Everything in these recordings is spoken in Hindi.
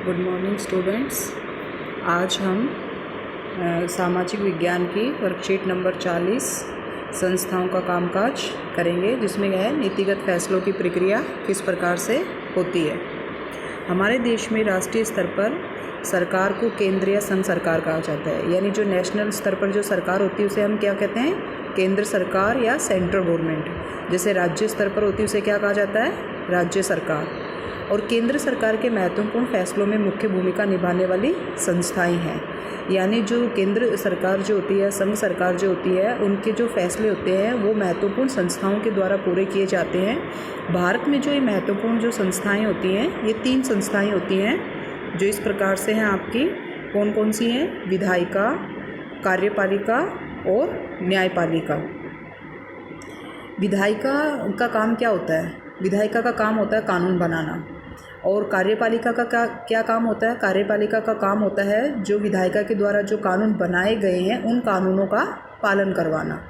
Good morning students. आज हम सामाजिक विज्ञान की वर्कशीट नंबर 40 संस्थाओं का कामकाज करेंगे, जिसमें है नीतिगत फैसलों की प्रक्रिया किस प्रकार से होती है। हमारे देश में राष्ट्रीय स्तर पर सरकार को केंद्र या संघ सरकार कहा जाता है, यानी जो नेशनल स्तर पर जो सरकार होती है उसे हम क्या कहते हैं, केंद्र सरकार या सेंट्रल गवर्नमेंट। जैसे राज्य स्तर पर होती है उसे क्या कहा जाता है, राज्य सरकार। और केंद्र सरकार के महत्वपूर्ण फैसलों में मुख्य भूमिका निभाने वाली संस्थाएं हैं, यानी जो केंद्र सरकार जो होती है, संघ सरकार जो होती है, उनके जो फैसले होते हैं वो महत्वपूर्ण संस्थाओं के द्वारा पूरे किए जाते हैं। भारत में जो ये महत्वपूर्ण जो संस्थाएं होती हैं, ये 3 संस्थाएं होती हैं जो इस प्रकार से हैं आपकी। कौन कौन सी हैं? विधायिका, कार्यपालिका और न्यायपालिका। विधायिका का काम क्या होता है? विधायिका का काम होता है कानून बनाना। और कार्यपालिका का क्या काम होता है? कार्यपालिका का काम होता है जो विधायिका के द्वारा जो कानून बनाए गए हैं उन कानूनों का पालन करवाना।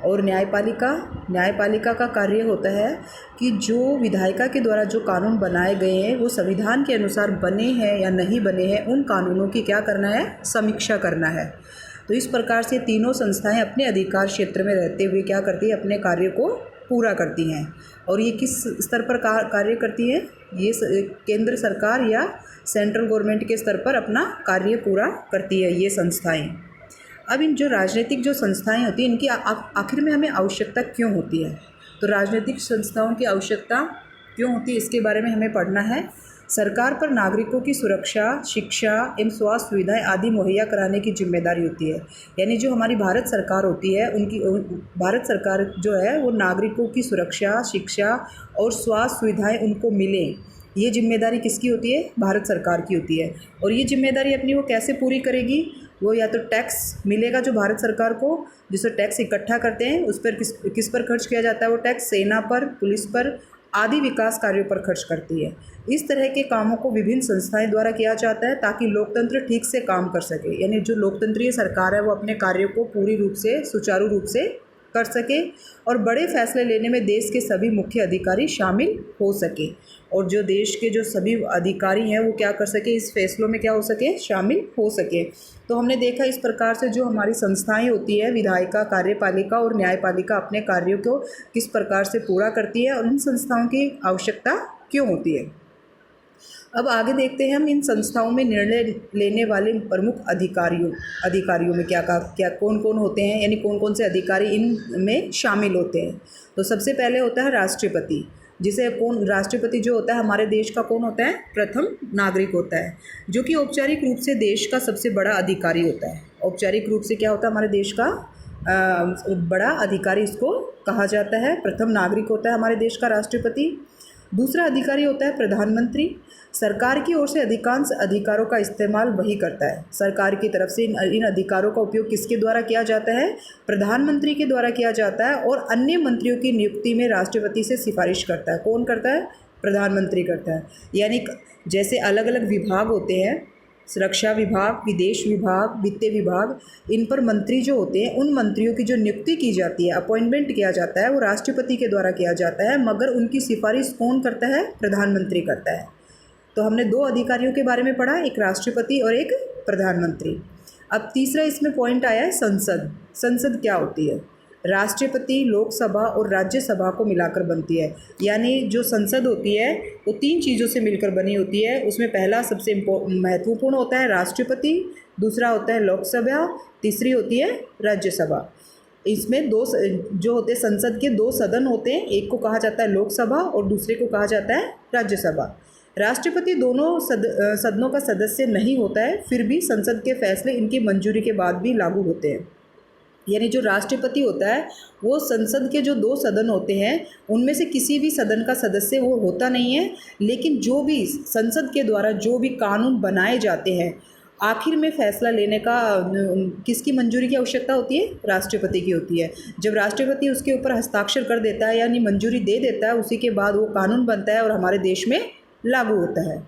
और न्यायपालिका का कार्य होता है कि जो विधायिका के द्वारा जो कानून बनाए गए हैं वो संविधान के अनुसार बने हैं या नहीं बने हैं, उन कानूनों की क्या करना है, समीक्षा करना है। तो इस प्रकार से तीनों संस्थाएं अपने अधिकार क्षेत्र में रहते हुए क्या करती है, अपने कार्य को पूरा करती हैं। और ये किस स्तर पर कार्य करती है? ये केंद्र सरकार या सेंट्रल गवर्नमेंट के स्तर पर अपना कार्य पूरा करती है ये संस्थाएं। अब इन जो राजनीतिक जो संस्थाएं होती हैं, इनकी आखिर में हमें आवश्यकता क्यों होती है? तो राजनीतिक संस्थाओं की आवश्यकता क्यों होती है, इसके बारे में हमें पढ़ना है। सरकार पर नागरिकों की सुरक्षा, शिक्षा एवं स्वास्थ्य सुविधाएं आदि मुहैया कराने की जिम्मेदारी होती है। यानी जो हमारी भारत सरकार होती है, भारत सरकार जो है वो नागरिकों की सुरक्षा, शिक्षा और स्वास्थ्य सुविधाएं उनको मिले, ये जिम्मेदारी किसकी होती है? भारत सरकार की होती है। और ये जिम्मेदारी अपनी वो कैसे पूरी करेगी? वो या तो टैक्स मिलेगा जो भारत सरकार को, जिससे टैक्स इकट्ठा करते हैं, उस पर किस पर खर्च किया जाता है वो टैक्स? सेना पर, पुलिस पर आदि विकास कार्यों पर खर्च करती है। इस तरह के कामों को विभिन्न संस्थाएं द्वारा किया जाता है ताकि लोकतंत्र ठीक से काम कर सके। यानी जो लोकतंत्रीय सरकार है वो अपने कार्यों को पूरी रूप से, सुचारू रूप से कर सके और बड़े फैसले लेने में देश के सभी मुख्य अधिकारी शामिल हो सके। और जो देश के जो सभी अधिकारी हैं वो क्या कर सके, इस फैसलों में क्या हो सके, शामिल हो सके। तो हमने देखा इस प्रकार से जो हमारी संस्थाएं होती है, विधायिका, कार्यपालिका और न्यायपालिका, अपने कार्यों को किस प्रकार से पूरा करती है और इन संस्थाओं की आवश्यकता क्यों होती है। अब आगे देखते हैं हम इन संस्थाओं में निर्णय लेने वाले प्रमुख अधिकारियों में क्या कौन कौन होते हैं, यानी कौन कौन से अधिकारी इनमें शामिल होते हैं। तो सबसे पहले होता है राष्ट्रपति, जिसे राष्ट्रपति जो होता है हमारे देश का कौन होता है? प्रथम नागरिक होता है, जो कि औपचारिक रूप से देश का सबसे बड़ा अधिकारी होता है। औपचारिक रूप से क्या होता है, हमारे देश का बड़ा अधिकारी इसको कहा जाता है। प्रथम नागरिक होता है हमारे देश का राष्ट्रपति। दूसरा अधिकारी होता है प्रधानमंत्री। सरकार की ओर से अधिकांश अधिकारों का इस्तेमाल वही करता है। सरकार की तरफ से इन अधिकारों का उपयोग किसके द्वारा किया जाता है? प्रधानमंत्री के द्वारा किया जाता है। और अन्य मंत्रियों की नियुक्ति में राष्ट्रपति से सिफारिश करता है। कौन करता है? प्रधानमंत्री करता है। यानी जैसे अलग अलग विभाग होते हैं, सुरक्षा विभाग, विदेश विभाग, वित्त विभाग, इन पर मंत्री जो होते हैं, उन मंत्रियों की जो नियुक्ति की जाती है, अपॉइंटमेंट किया जाता है, वो राष्ट्रपति के द्वारा किया जाता है, मगर उनकी सिफारिश कौन करता है? प्रधानमंत्री करता है। तो हमने 2 अधिकारियों के बारे में पढ़ा, एक राष्ट्रपति और एक प्रधानमंत्री। अब तीसरा इसमें पॉइंट आया है संसद। संसद क्या होती है? राष्ट्रपति, लोकसभा और राज्यसभा को मिलाकर बनती है। यानी जो संसद होती है वो 3 चीज़ों से मिलकर बनी होती है। उसमें पहला सबसे महत्वपूर्ण होता है राष्ट्रपति, दूसरा होता है लोकसभा, तीसरी होती है राज्यसभा। इसमें 2 जो होते हैं संसद के 2 सदन होते हैं, एक को कहा जाता है लोकसभा और दूसरे को कहा जाता है राज्यसभा। राष्ट्रपति दोनों सदनों का सदस्य नहीं होता है, फिर भी संसद के फैसले इनकी मंजूरी के बाद भी लागू होते हैं। यानी जो राष्ट्रपति होता है वो संसद के जो 2 सदन होते हैं उनमें से किसी भी सदन का सदस्य वो होता नहीं है, लेकिन जो भी संसद के द्वारा जो भी कानून बनाए जाते हैं, आखिर में फैसला लेने का किसकी मंजूरी की आवश्यकता होती है? राष्ट्रपति की होती है। जब राष्ट्रपति उसके ऊपर हस्ताक्षर कर देता है, यानी मंजूरी दे देता है, उसी के बाद वो कानून बनता है और हमारे देश में लागू होता है।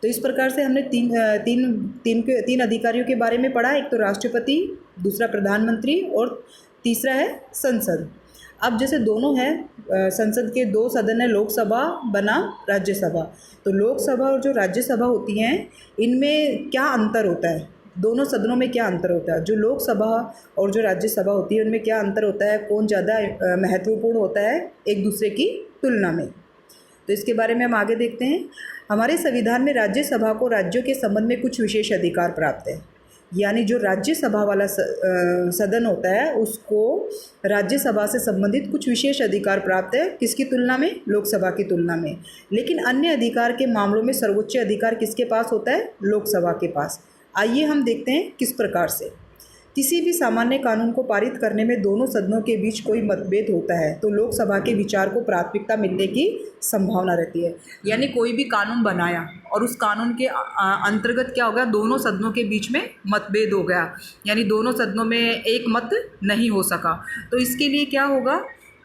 तो इस प्रकार से हमने तीन अधिकारियों के बारे में पढ़ा, एक तो राष्ट्रपति, दूसरा प्रधानमंत्री और तीसरा है संसद। अब जैसे दोनों हैं, संसद के दो सदन है, लोकसभा बनाम राज्यसभा। तो लोकसभा और जो राज्यसभा होती हैं इनमें क्या अंतर होता है, दोनों सदनों में क्या अंतर होता है, जो लोकसभा और जो राज्यसभा होती है उनमें क्या अंतर होता है, कौन ज़्यादा महत्वपूर्ण होता है एक दूसरे की तुलना में। तो इसके बारे में हम आगे देखते हैं। हमारे संविधान में राज्यसभा को राज्यों के संबंध में कुछ विशेष अधिकार प्राप्त है, यानी जो राज्यसभा वाला सदन होता है उसको राज्यसभा से संबंधित कुछ विशेष अधिकार प्राप्त है, किसकी तुलना में, लोकसभा की तुलना में। लेकिन अन्य अधिकार के मामलों में सर्वोच्च अधिकार किसके पास होता है, लोकसभा के पास। आइए हम देखते हैं किस प्रकार से। किसी भी सामान्य कानून को पारित करने में दोनों सदनों के बीच कोई मतभेद होता है तो लोकसभा के विचार को प्राथमिकता मिलने की संभावना रहती है। यानी कोई भी कानून बनाया और उस कानून के अंतर्गत क्या हो गया, दोनों सदनों के बीच में मतभेद हो गया, यानी दोनों सदनों में एक मत नहीं हो सका, तो इसके लिए क्या होगा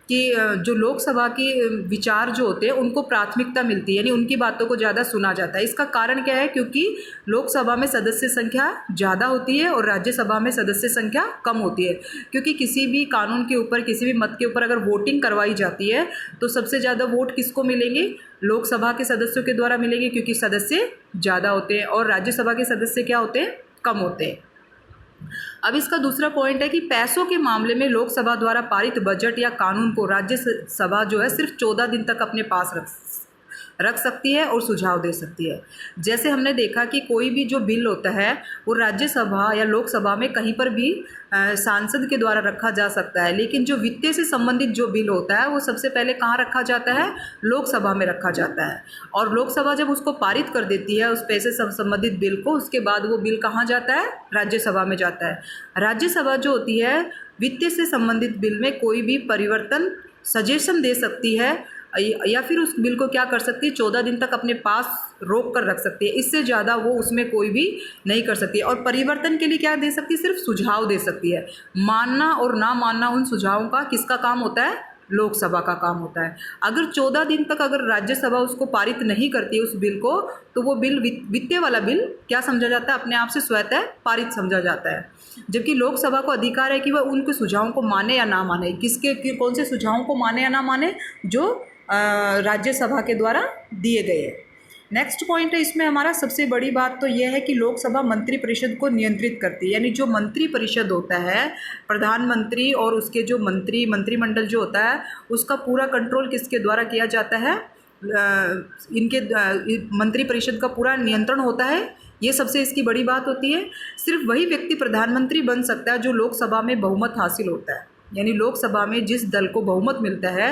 कि जो लोकसभा के विचार जो होते हैं उनको प्राथमिकता मिलती है, यानी उनकी बातों को ज़्यादा सुना जाता है। इसका कारण क्या है, क्योंकि लोकसभा में सदस्य संख्या ज़्यादा होती है और राज्यसभा में सदस्य संख्या कम होती है। क्योंकि किसी भी कानून के ऊपर, किसी भी मत के ऊपर अगर वोटिंग करवाई जाती है तो सबसे ज़्यादा वोट किसको मिलेंगे, लोकसभा के सदस्यों के द्वारा मिलेंगे, क्योंकि सदस्य ज़्यादा होते हैं, और राज्यसभा के सदस्य क्या होते हैं, कम होते हैं। अब इसका दूसरा पॉइंट है कि पैसों के मामले में लोकसभा द्वारा पारित बजट या कानून को राज्यसभा जो है सिर्फ 14 दिन तक अपने पास रख सकती है और सुझाव दे सकती है। जैसे हमने देखा कि कोई भी जो बिल होता है वो राज्यसभा या लोकसभा में कहीं पर भी सांसद के द्वारा रखा जा सकता है, लेकिन जो वित्त से संबंधित जो बिल होता है वो सबसे पहले कहाँ रखा जाता है, लोकसभा में रखा जाता है। और लोकसभा जब उसको पारित कर देती है उस पैसे से संबंधित बिल को, उसके बाद वो बिल कहाँ जाता है, राज्यसभा में जाता है। राज्यसभा जो होती है वित्त से संबंधित बिल में कोई भी परिवर्तन, सजेशन दे सकती है या फिर उस बिल को क्या कर सकती है, 14 दिन तक अपने पास रोक कर रख सकती है। इससे ज़्यादा वो उसमें कोई भी नहीं कर सकती है। और परिवर्तन के लिए क्या दे सकती है, सिर्फ सुझाव दे सकती है। मानना और ना मानना उन सुझावों का किसका काम होता है, लोकसभा का काम होता है। अगर 14 दिन तक अगर राज्यसभा उसको पारित नहीं करती है उस बिल को, तो वो बिल, वित्तीय वाला बिल क्या समझा जाता है, अपने आप से स्वतः पारित समझा जाता है। जबकि लोकसभा को अधिकार है कि वह उनके सुझावों को माने या ना माने। किसके, कौन से सुझावों को माने या ना माने, जो राज्यसभा के द्वारा दिए गए हैं। नेक्स्ट पॉइंट है इसमें हमारा, सबसे बड़ी बात तो यह है कि लोकसभा मंत्रिपरिषद को नियंत्रित करती है। यानी जो मंत्रिपरिषद होता है, प्रधानमंत्री और उसके जो मंत्रिमंडल जो होता है, उसका पूरा कंट्रोल किसके द्वारा किया जाता है, इनके मंत्रिपरिषद का पूरा नियंत्रण होता है। ये सबसे इसकी बड़ी बात होती है। सिर्फ वही व्यक्ति प्रधानमंत्री बन सकता है जो लोकसभा में बहुमत हासिल होता है। यानी लोकसभा में जिस दल को बहुमत मिलता है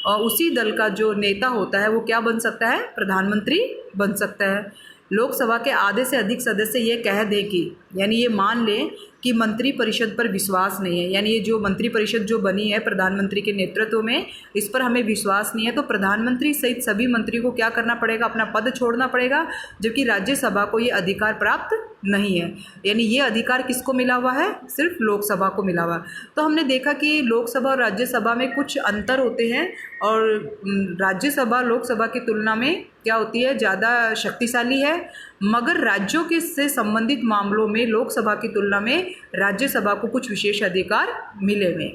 और उसी दल का जो नेता होता है वो क्या बन सकता है, प्रधानमंत्री बन सकता है। लोकसभा के आधे से अधिक सदस्य ये कह दें कि, यानी ये मान लें कि मंत्रिपरिषद पर विश्वास नहीं है, यानी ये जो मंत्रिपरिषद जो बनी है प्रधानमंत्री के नेतृत्व में, इस पर हमें विश्वास नहीं है, तो प्रधानमंत्री सहित सभी मंत्री को क्या करना पड़ेगा, अपना पद छोड़ना पड़ेगा। जबकि राज्यसभा को ये अधिकार प्राप्त नहीं है। यानी ये अधिकार किसको मिला हुआ है, सिर्फ लोकसभा को मिला हुआ। तो हमने देखा कि लोकसभा और राज्यसभा में कुछ अंतर होते हैं, और राज्यसभा लोकसभा की तुलना में क्या होती है, ज़्यादा शक्तिशाली है। मगर राज्यों के से संबंधित मामलों में लोकसभा की तुलना में राज्यसभा को कुछ विशेष अधिकार मिले हुए।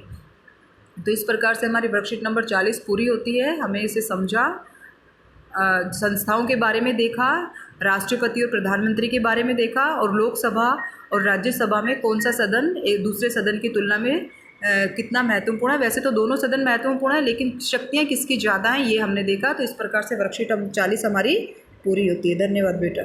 तो इस प्रकार से हमारी वर्कशीट नंबर 40 पूरी होती है। हमें इसे समझा, संस्थाओं के बारे में देखा, राष्ट्रपति और प्रधानमंत्री के बारे में देखा, और लोकसभा और राज्यसभा में कौन सा सदन एक दूसरे सदन की तुलना में कितना महत्वपूर्ण है। वैसे तो दोनों सदन महत्वपूर्ण है, लेकिन शक्तियाँ किसकी ज़्यादा हैं ये हमने देखा। तो इस प्रकार से वर्कशीट 40 हमारी पूरी होती है। धन्यवाद बेटा।